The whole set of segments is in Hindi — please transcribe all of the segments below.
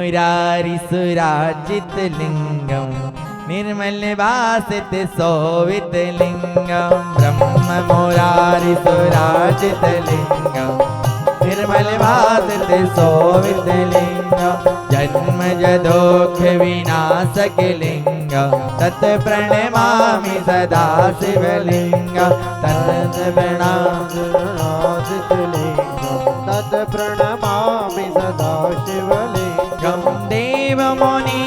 मुरारी सुराजित लिंगम निर्मल भासित सोवित लिंगम ब्रह्म मुरारी सुराजित लिंगम निर्मल भासित सोवित लिंगम जन्म जदोख विनाशक लिंगम तत् प्रणमामि सदा शिवलिंगम तत् तत् प्रणमामि सदा शिवलिंगम देव मुनि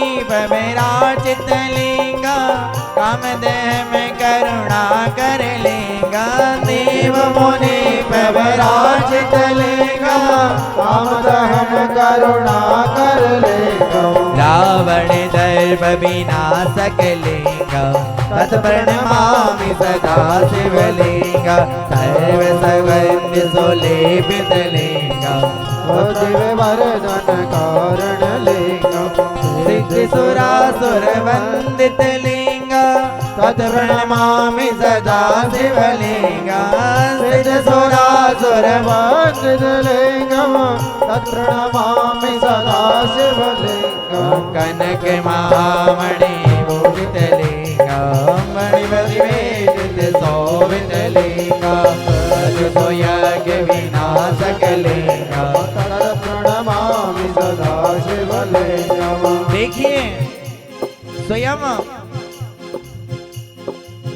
विराजित लिंग कामदेह में करुणा कर लिंग देव मुनि विराजित लिंग कामदेह में करुणा कर लिंग रावण दर्प विनाशक लिंग तत् प्रणमामि सदा शिवलिंग सर्व सगंध सुलेपित लिंग दिव्य वर्धन कारण लिंगम सिद्धि सुरासुर वंदित लिंग तत् प्रणमामि सदा शिवलिंग सिद्ध सुरासुर वंदित लिंगम तत् प्रणमामि सदा शिवलिंगम कनक महामणि भूषित लिंग मणिपति वेदित शोभित लिंग यज्ञ विनाशक लिंग प्रणमामि सदा शिवलिंगम। देखिए स्वयं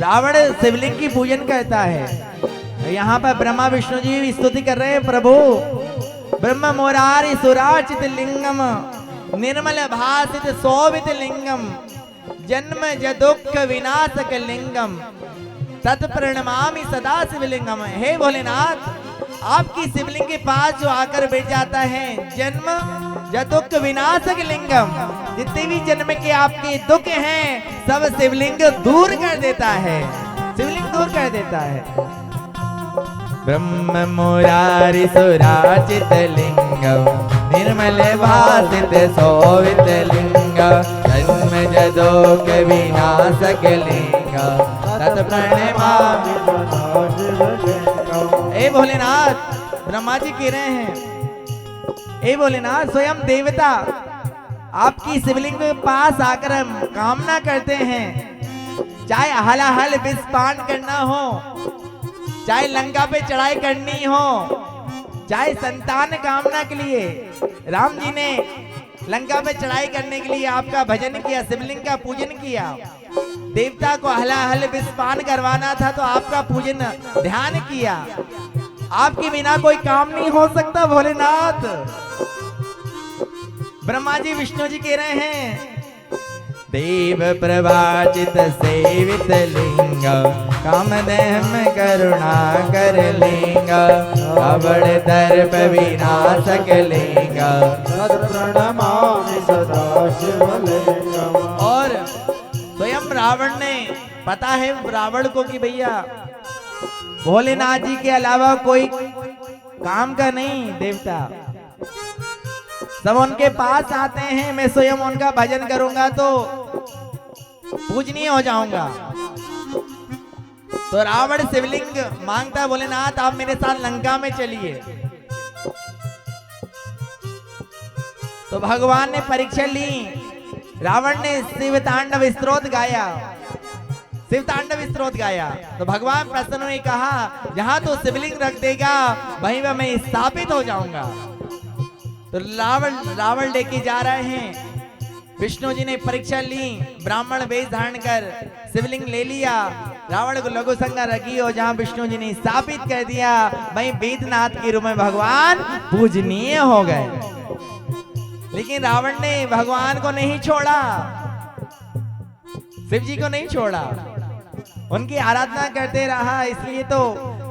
रावण शिवलिंग की पूजन करता है। यहाँ पर ब्रह्मा विष्णु जी भी स्तुति कर रहे हैं, प्रभु ब्रह्म मुरारी सुराचित लिंगम निर्मल भासित शोभित लिंगम जन्म जदुख विनाशक लिंगम तत् प्रणमामि सदा शिवलिंगम। हे भोलेनाथ, आपकी शिवलिंग के पास जो आकर बैठ जाता है जन्म जदुख विनाशक लिंगम, जितने भी जन्म के आपके दुख हैं सब शिवलिंग दूर कर देता है, शिवलिंग दूर कर देता है। ब्रह्म मुरारी सुराचित लिंगम निर्मल भासित शोभित लिंगम जन्म जदोख विनाशक लिंगम तत् प्रणमामि सदा शिवलिंगम। हे भोलेनाथ, ब्रह्मा जी कह रहे हैं, हे भोलेनाथ स्वयं देवता आपकी शिवलिंग के पास आकर हम कामना करते हैं, चाहे हलाहल विषपान करना हो, चाहे लंका पे चढ़ाई करनी हो, चाहे संतान कामना के लिए राम जी ने लंका पे चढ़ाई करने के लिए आपका भजन किया, शिवलिंग का पूजन किया। देवता को हलाहल विषपान करवाना था तो आपका पूजन ध्यान किया। आपके बिना कोई काम नहीं हो सकता भोलेनाथ। ब्रह्मा जी विष्णु जी कह रहे हैं, देव प्रभाजित सेवित लिंग कामदेह में करुणा कर लिंग रावण दर्प विनाशक लिंग प्रणमामि सदा शिवलिंगम। और स्वयं रावण ने, पता है रावण को कि भैया भोलेनाथ जी के अलावा कोई काम का नहीं देवता, सब उनके पास आते हैं, मैं स्वयं उनका भजन करूंगा तो पूजनीय हो जाऊंगा। तो रावण शिवलिंग मांगता है, भोलेनाथ आप मेरे साथ लंका में चलिए। तो भगवान ने परीक्षा ली, रावण ने शिव तांडव स्तोत्र गाया, शिव तांडव स्तोत्र गाया। तो भगवान प्रसन्न हुए, कहा जहां तो शिवलिंग रख देगा वहीं पर मैं स्थापित हो जाऊंगा। तो रावण लेके जा रहे हैं, विष्णु जी ने परीक्षा ली, ब्राह्मण वेश धारण कर शिवलिंग ले लिया, रावण को लघु संज्ञा रखी और जहां विष्णु जी ने स्थापित कर दिया वहीं वेदनाथ के रूप में भगवान पूजनीय हो गए। लेकिन रावण ने भगवान को नहीं छोड़ा, शिव जी को नहीं छोड़ा, उनकी आराधना करते रहा। इसलिए तो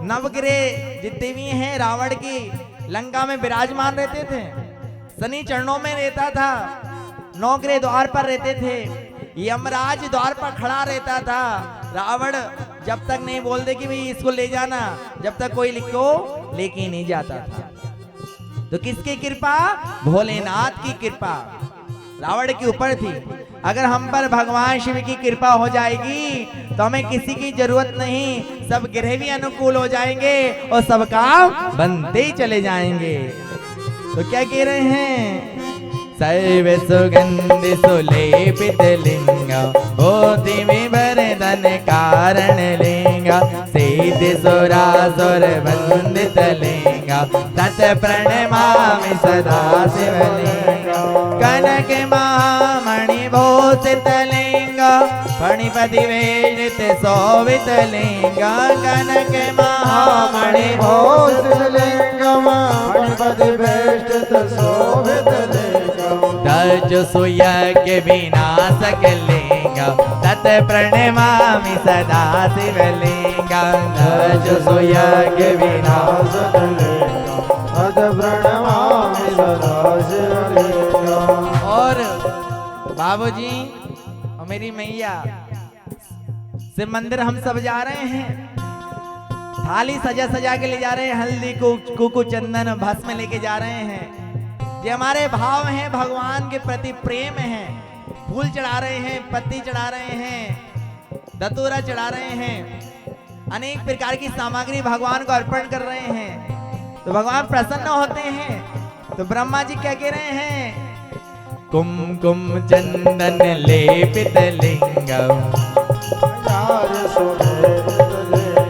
नवग्रह जितने भी हैं रावण की लंका में विराजमान रहते थे, शनि चरणों में रहता था, 9 ग्रह द्वार पर रहते थे, यमराज द्वार पर खड़ा रहता था। रावण जब तक नहीं बोल दे कि भाई इसको ले जाना, जब तक कोई लिखो लेके नहीं जाता था। तो किसकी कृपा? भोलेनाथ की कृपा रावण के ऊपर थी। अगर हम पर भगवान शिव की कृपा हो जाएगी तो हमें किसी की जरूरत नहीं, सब ग्रह भी अनुकूल हो जाएंगे और सब काम बनते ही चले जाएंगे। तो क्या कह रहे हैं? सर्व सुगंधि सुलेपित लिंग बोधि विवर्धन कारण लिंग सिद्धि सुरासुर वंदित लिंग तत् प्रणमामि सदा शिवलिंग कनक महामणि भूषित लिंग फणिपति वेदित शोभित लिंग कनक महामणि भूषित लिंगम फणिपति वेष्टित शोभित लिंगम दज सुयज्ञ विनाशक लिंग तत् प्रणमामि सदा शिवलिंग दज सुयज्ञ विनाशक लिंगम तत् प्रणमामि सदा शिवलिंगम। और बाबूजी और मेरी मैया शिव मंदिर हम सब जा रहे हैं, थाली सजा सजा के ले जा रहे हैं, हल्दी कुकु चंदन भस्म लेके जा रहे हैं। ये हमारे भाव हैं, भगवान के प्रति प्रेम है। फूल चढ़ा रहे हैं, पत्ती चढ़ा रहे हैं, दतूरा चढ़ा रहे हैं, अनेक प्रकार की सामग्री भगवान को अर्पण कर रहे हैं, तो भगवान प्रसन्न होते हैं। तो ब्रह्मा जी क्या कह रहे हैं? कुमकुम चंदन लेपित लिंगम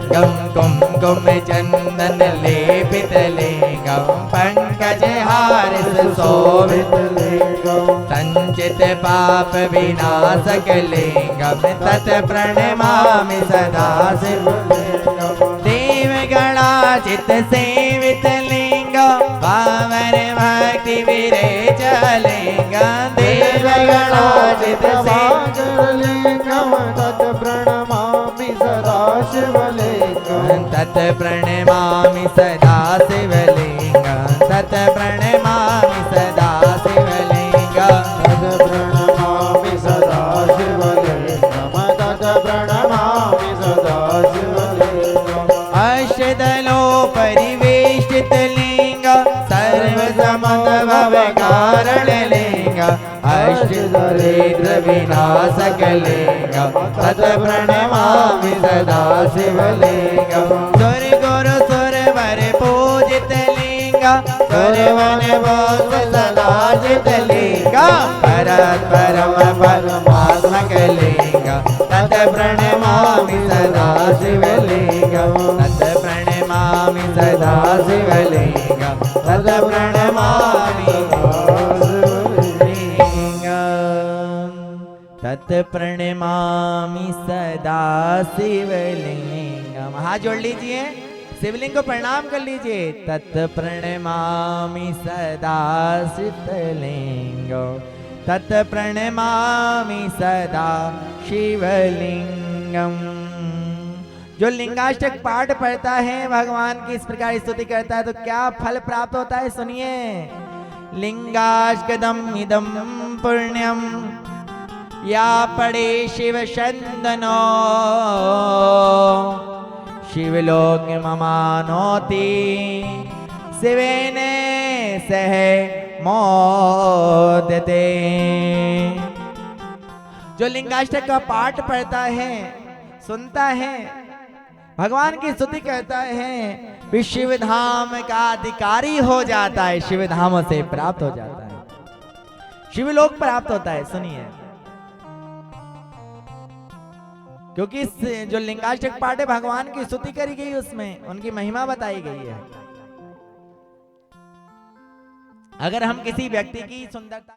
गम कुमकुम चंदन लेपित लिंगम पंकज हार शोभित लिंगम संचित पाप विनाशक लिंगम तत् प्रणमामि सदा शिवलिंगम देव गणाचित सेवित लिंग पावन भक्ति विरेच लिंग देव गणाचित सेवित लिंगम तत् प्रणमामि सदा शिवलिंगम तत् प्रणमामि सदा शिवलिंग तत् प्रणमामि सदा शिवलिंग तत् प्रणमामि सदा शिवलिंगम तत् प्रणमामि सदा शिवलिंगम अष्टदलो परिवेष्टित लिंग सर्व समद भव कारण लिंग अष्टदलेन्द्र विनाशक लिंग तत् प्रणमामि सदा शिवलिंग सुर गुरु सुर वर पूजित लिंग सुरवन बोध सदा जित लिंग परत परम परमात्मक लिंग तत् प्रणमामि सदा शिवलिंग तत् प्रणमामि सदा शिवलिंग तत् प्रणमामि तत् प्रणमामि सदा शिवलिंगम। हाथ जोड़ लीजिए, शिवलिंग को प्रणाम कर लीजिए। तत् प्रणमामि सदा शिवलिंगम तत् प्रणमामि सदा शिवलिंगम। जो लिंगाष्टक पाठ पढ़ता है, भगवान की इस प्रकार स्तुति करता है, तो क्या फल प्राप्त होता है? सुनिए। लिंगाष्टकदम इदम पुण्यम या पड़े शिव चंदनो शिवलोक ममानोति शिवेने सह मोदते। जो लिंगाष्टक का पाठ पढ़ता है, सुनता है, भगवान की स्तुति करता है, फिर शिव धाम का अधिकारी हो जाता है, शिव धाम से प्राप्त हो जाता है, शिवलोक प्राप्त होता है। सुनिए, क्योंकि जो लिंगाष्टक पाठ है, भगवान की स्तुति करी गई, उसमें उनकी महिमा बताई गई है। अगर हम किसी व्यक्ति की सुंदरता